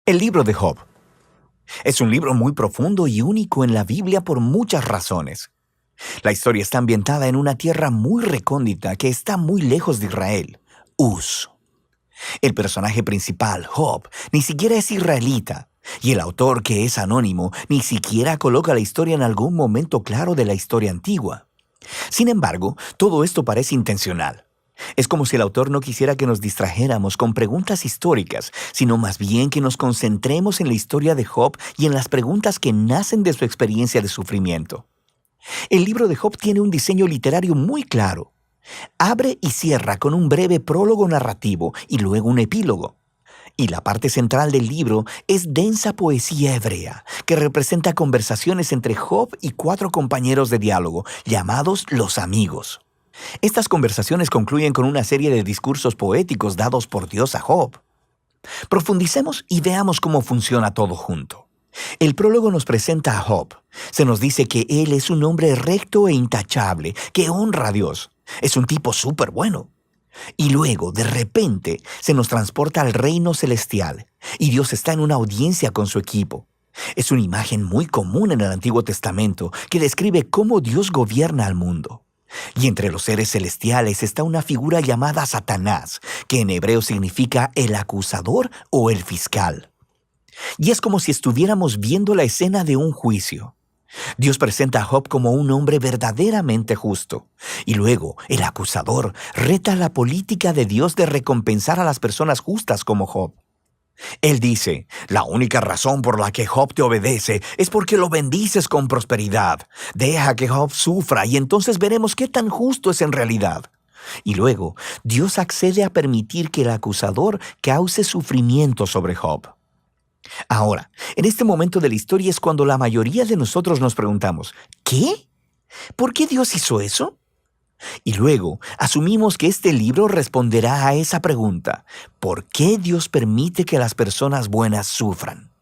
El libro de Job. Es un libro muy profundo y único en la Biblia por muchas razones. La historia está ambientada en una tierra muy recóndita que está muy lejos de Israel, Uz. El personaje principal, Job, ni siquiera es israelita, y el autor, que es anónimo, ni siquiera coloca la historia en algún momento claro de la historia antigua. Sin embargo, todo esto parece intencional. Es como si el autor no quisiera que nos distrajéramos con preguntas históricas, sino más bien que nos concentremos en la historia de Job y en las preguntas que nacen de su experiencia de sufrimiento. El libro de Job tiene un diseño literario muy claro. Abre y cierra con un breve prólogo narrativo y luego un epílogo. Y la parte central del libro es densa poesía hebrea, que representa conversaciones entre Job y 4 compañeros de diálogo, llamados los amigos. Estas conversaciones concluyen con una serie de discursos poéticos dados por Dios a Job. Profundicemos y veamos cómo funciona todo junto. El prólogo nos presenta a Job. Se nos dice que él es un hombre recto e intachable, que honra a Dios. Es un tipo súper bueno. Y luego, de repente, se nos transporta al reino celestial, y Dios está en una audiencia con su equipo. Es una imagen muy común en el Antiguo Testamento que describe cómo Dios gobierna al mundo. Y entre los seres celestiales está una figura llamada Satanás, que en hebreo significa el acusador o el fiscal. Y es como si estuviéramos viendo la escena de un juicio. Dios presenta a Job como un hombre verdaderamente justo. Y luego, el acusador reta la política de Dios de recompensar a las personas justas como Job. Él dice, la única razón por la que Job te obedece es porque lo bendices con prosperidad. Deja que Job sufra y entonces veremos qué tan justo es en realidad. Y luego, Dios accede a permitir que el acusador cause sufrimiento sobre Job. Ahora, en este momento de la historia es cuando la mayoría de nosotros nos preguntamos, ¿qué? ¿Por qué Dios hizo eso? Y luego, asumimos que este libro responderá a esa pregunta, ¿por qué Dios permite que las personas buenas sufran?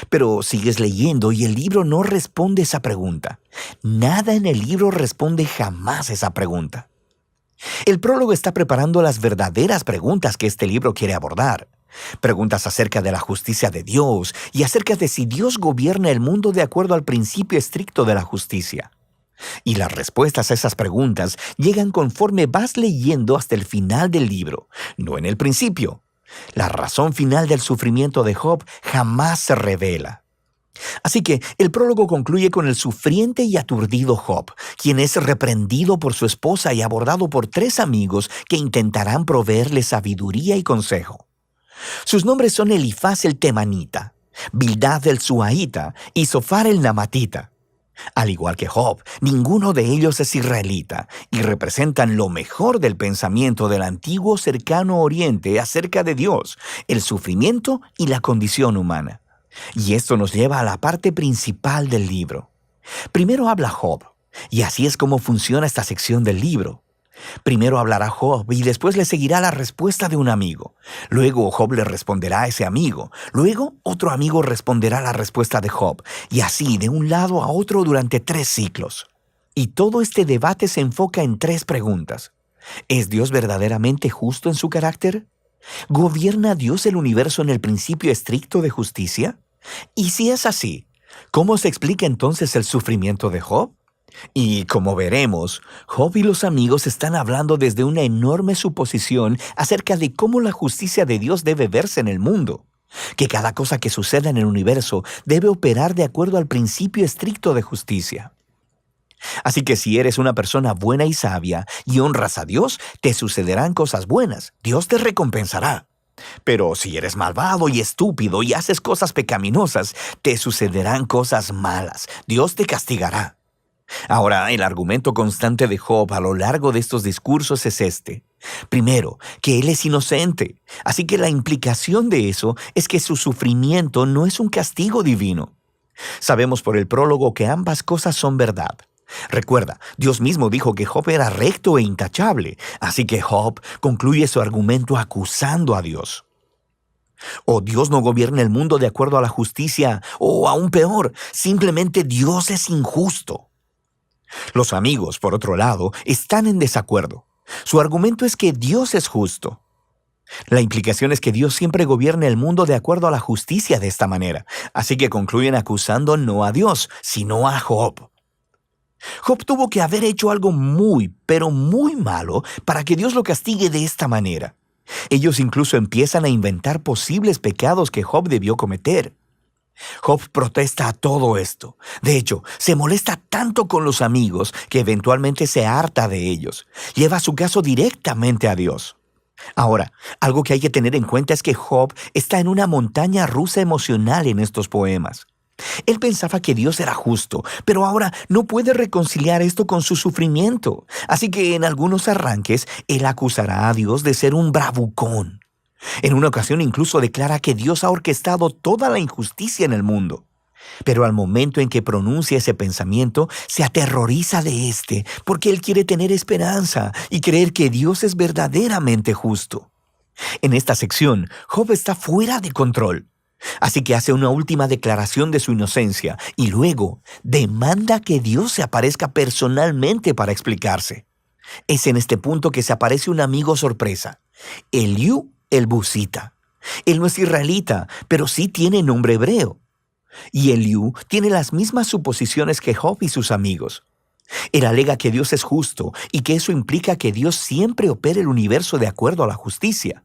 Pero sigues leyendo y el libro no responde esa pregunta. Nada en el libro responde jamás esa pregunta. El prólogo está preparando las verdaderas preguntas que este libro quiere abordar. Preguntas acerca de la justicia de Dios y acerca de si Dios gobierna el mundo de acuerdo al principio estricto de la justicia. Y las respuestas a esas preguntas llegan conforme vas leyendo hasta el final del libro, no en el principio. La razón final del sufrimiento de Job jamás se revela. Así que el prólogo concluye con el sufriente y aturdido Job, quien es reprendido por su esposa y abordado por 3 amigos que intentarán proveerle sabiduría y consejo. Sus nombres son Elifaz el Temanita, Bildad el Suaita y Zofar el Namatita. Al igual que Job, ninguno de ellos es israelita y representan lo mejor del pensamiento del antiguo cercano oriente acerca de Dios, el sufrimiento y la condición humana. Y esto nos lleva a la parte principal del libro. Primero habla Job, y así es como funciona esta sección del libro. Primero hablará Job y después le seguirá la respuesta de un amigo. Luego Job le responderá a ese amigo. Luego otro amigo responderá la respuesta de Job. Y así de un lado a otro durante 3 ciclos. Y todo este debate se enfoca en 3 preguntas. ¿Es Dios verdaderamente justo en su carácter? ¿Gobierna Dios el universo en el principio estricto de justicia? Y si es así, ¿cómo se explica entonces el sufrimiento de Job? Y como veremos, Job y los amigos están hablando desde una enorme suposición acerca de cómo la justicia de Dios debe verse en el mundo, que cada cosa que suceda en el universo debe operar de acuerdo al principio estricto de justicia. Así que si eres una persona buena y sabia y honras a Dios, te sucederán cosas buenas, Dios te recompensará. Pero si eres malvado y estúpido y haces cosas pecaminosas, te sucederán cosas malas, Dios te castigará. Ahora, el argumento constante de Job a lo largo de estos discursos es este. Primero, que él es inocente, así que la implicación de eso es que su sufrimiento no es un castigo divino. Sabemos por el prólogo que ambas cosas son verdad. Recuerda, Dios mismo dijo que Job era recto e intachable, así que Job concluye su argumento acusando a Dios. O Dios no gobierna el mundo de acuerdo a la justicia, o aún peor, simplemente Dios es injusto. Los amigos, por otro lado, están en desacuerdo. Su argumento es que Dios es justo. La implicación es que Dios siempre gobierna el mundo de acuerdo a la justicia de esta manera, así que concluyen acusando no a Dios, sino a Job. Job tuvo que haber hecho algo muy, pero muy malo para que Dios lo castigue de esta manera. Ellos incluso empiezan a inventar posibles pecados que Job debió cometer. Job protesta a todo esto. De hecho, se molesta tanto con los amigos que eventualmente se harta de ellos. Lleva su caso directamente a Dios. Ahora, algo que hay que tener en cuenta es que Job está en una montaña rusa emocional en estos poemas. Él pensaba que Dios era justo, pero ahora no puede reconciliar esto con su sufrimiento. Así que en algunos arranques, él acusará a Dios de ser un bravucón. En una ocasión incluso declara que Dios ha orquestado toda la injusticia en el mundo. Pero al momento en que pronuncia ese pensamiento, se aterroriza de éste, porque él quiere tener esperanza y creer que Dios es verdaderamente justo. En esta sección, Job está fuera de control. Así que hace una última declaración de su inocencia y luego demanda que Dios se aparezca personalmente para explicarse. Es en este punto que se aparece un amigo sorpresa, Eliú el Busita. Él no es israelita, pero sí tiene nombre hebreo. Y Eliú tiene las mismas suposiciones que Job y sus amigos. Él alega que Dios es justo y que eso implica que Dios siempre opera el universo de acuerdo a la justicia.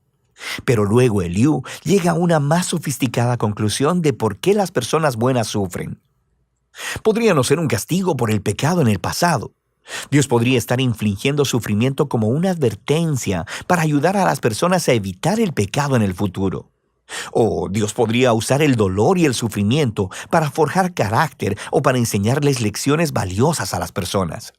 Pero luego Eliú llega a una más sofisticada conclusión de por qué las personas buenas sufren. Podría no ser un castigo por el pecado en el pasado. Dios podría estar infligiendo sufrimiento como una advertencia para ayudar a las personas a evitar el pecado en el futuro. O Dios podría usar el dolor y el sufrimiento para forjar carácter o para enseñarles lecciones valiosas a las personas.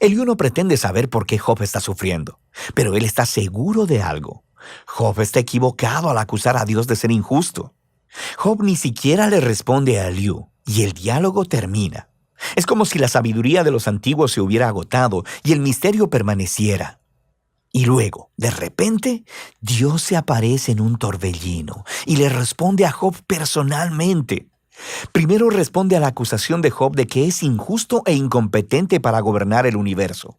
Eliú no pretende saber por qué Job está sufriendo, pero él está seguro de algo. Job está equivocado al acusar a Dios de ser injusto. Job ni siquiera le responde a Eliú, y el diálogo termina. Es como si la sabiduría de los antiguos se hubiera agotado y el misterio permaneciera. Y luego, de repente, Dios se aparece en un torbellino y le responde a Job personalmente. Primero responde a la acusación de Job de que es injusto e incompetente para gobernar el universo.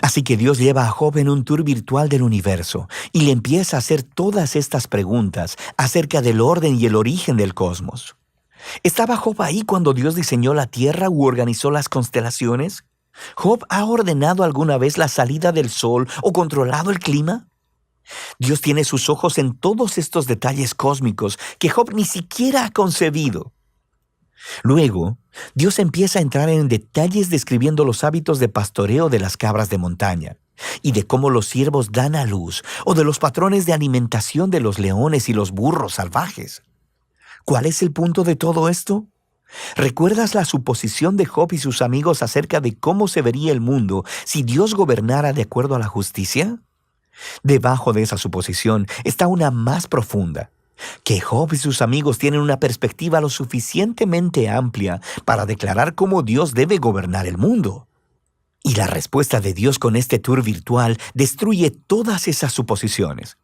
Así que Dios lleva a Job en un tour virtual del universo y le empieza a hacer todas estas preguntas acerca del orden y el origen del cosmos. ¿Estaba Job ahí cuando Dios diseñó la tierra u organizó las constelaciones? ¿Job ha ordenado alguna vez la salida del sol o controlado el clima? Dios tiene sus ojos en todos estos detalles cósmicos que Job ni siquiera ha concebido. Luego, Dios empieza a entrar en detalles describiendo los hábitos de pastoreo de las cabras de montaña y de cómo los ciervos dan a luz o de los patrones de alimentación de los leones y los burros salvajes. ¿Cuál es el punto de todo esto? ¿Recuerdas la suposición de Job y sus amigos acerca de cómo se vería el mundo si Dios gobernara de acuerdo a la justicia? Debajo de esa suposición está una más profunda, que Job y sus amigos tienen una perspectiva lo suficientemente amplia para declarar cómo Dios debe gobernar el mundo. Y la respuesta de Dios con este tour virtual destruye todas esas suposiciones.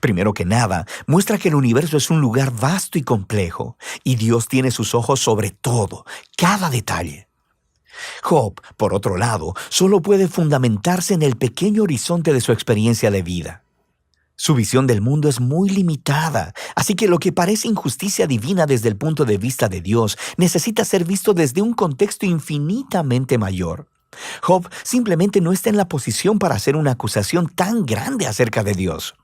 Primero que nada, muestra que el universo es un lugar vasto y complejo, y Dios tiene sus ojos sobre todo, cada detalle. Job, por otro lado, solo puede fundamentarse en el pequeño horizonte de su experiencia de vida. Su visión del mundo es muy limitada, así que lo que parece injusticia divina desde el punto de vista de Dios necesita ser visto desde un contexto infinitamente mayor. Job simplemente no está en la posición para hacer una acusación tan grande acerca de Dios.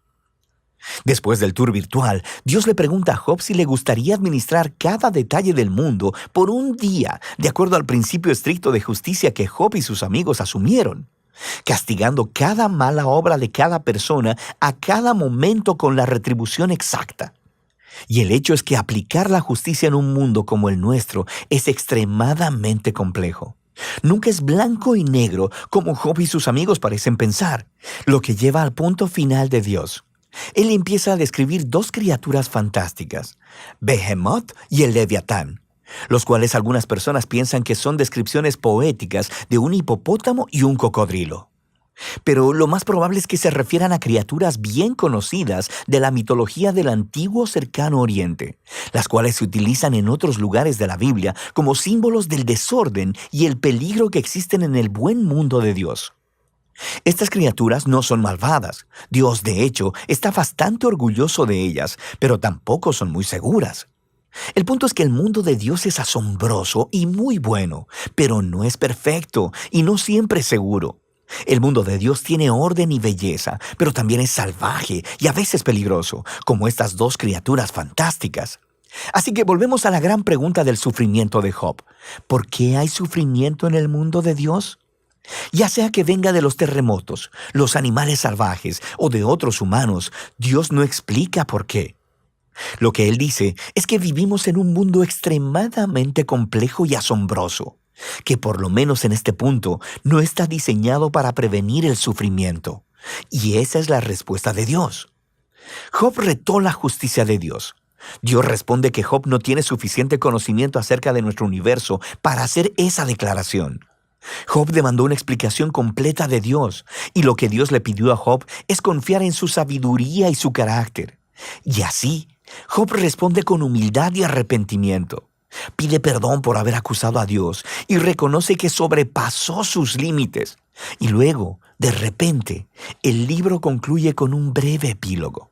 Después del tour virtual, Dios le pregunta a Job si le gustaría administrar cada detalle del mundo por un día, de acuerdo al principio estricto de justicia que Job y sus amigos asumieron, castigando cada mala obra de cada persona a cada momento con la retribución exacta. Y el hecho es que aplicar la justicia en un mundo como el nuestro es extremadamente complejo. Nunca es blanco y negro como Job y sus amigos parecen pensar, lo que lleva al punto final de Dios. Él empieza a describir dos criaturas fantásticas, Behemoth y el Leviatán, los cuales algunas personas piensan que son descripciones poéticas de un hipopótamo y un cocodrilo. Pero lo más probable es que se refieran a criaturas bien conocidas de la mitología del antiguo cercano oriente, las cuales se utilizan en otros lugares de la Biblia como símbolos del desorden y el peligro que existen en el buen mundo de Dios. Estas criaturas no son malvadas. Dios, de hecho, está bastante orgulloso de ellas, pero tampoco son muy seguras. El punto es que el mundo de Dios es asombroso y muy bueno, pero no es perfecto y no siempre seguro. El mundo de Dios tiene orden y belleza, pero también es salvaje y a veces peligroso, como estas dos criaturas fantásticas. Así que volvemos a la gran pregunta del sufrimiento de Job. ¿Por qué hay sufrimiento en el mundo de Dios? Ya sea que venga de los terremotos, los animales salvajes o de otros humanos, Dios no explica por qué. Lo que Él dice es que vivimos en un mundo extremadamente complejo y asombroso, que por lo menos en este punto no está diseñado para prevenir el sufrimiento. Y esa es la respuesta de Dios. Job retó la justicia de Dios. Dios responde que Job no tiene suficiente conocimiento acerca de nuestro universo para hacer esa declaración. Job demandó una explicación completa de Dios, y lo que Dios le pidió a Job es confiar en su sabiduría y su carácter. Y así, Job responde con humildad y arrepentimiento. Pide perdón por haber acusado a Dios y reconoce que sobrepasó sus límites. Y luego, de repente, el libro concluye con un breve epílogo.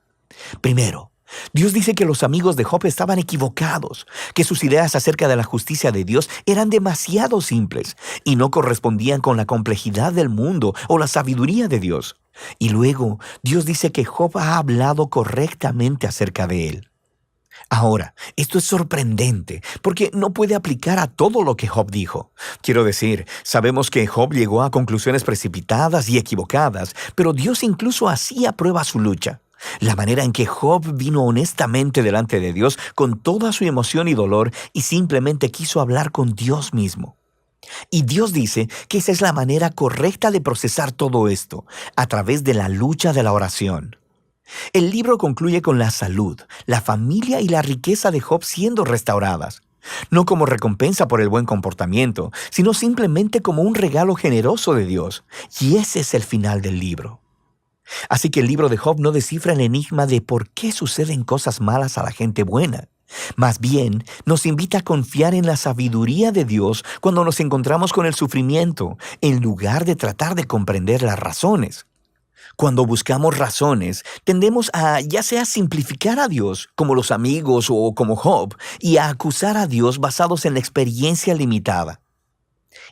Primero, Dios dice que los amigos de Job estaban equivocados, que sus ideas acerca de la justicia de Dios eran demasiado simples y no correspondían con la complejidad del mundo o la sabiduría de Dios. Y luego, Dios dice que Job ha hablado correctamente acerca de él. Ahora, esto es sorprendente, porque no puede aplicar a todo lo que Job dijo. Quiero decir, sabemos que Job llegó a conclusiones precipitadas y equivocadas, pero Dios incluso así aprueba su lucha. La manera en que Job vino honestamente delante de Dios con toda su emoción y dolor y simplemente quiso hablar con Dios mismo. Y Dios dice que esa es la manera correcta de procesar todo esto, a través de la lucha de la oración. El libro concluye con la salud, la familia y la riqueza de Job siendo restauradas. No como recompensa por el buen comportamiento, sino simplemente como un regalo generoso de Dios. Y ese es el final del libro. Así que el libro de Job no descifra el enigma de por qué suceden cosas malas a la gente buena. Más bien, nos invita a confiar en la sabiduría de Dios cuando nos encontramos con el sufrimiento, en lugar de tratar de comprender las razones. Cuando buscamos razones, tendemos a ya sea simplificar a Dios, como los amigos o como Job, y a acusar a Dios basados en la experiencia limitada.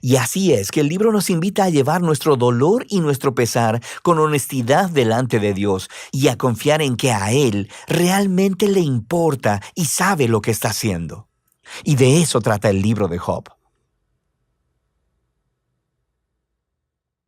Y así es que el libro nos invita a llevar nuestro dolor y nuestro pesar con honestidad delante de Dios y a confiar en que a Él realmente le importa y sabe lo que está haciendo. Y de eso trata el libro de Job.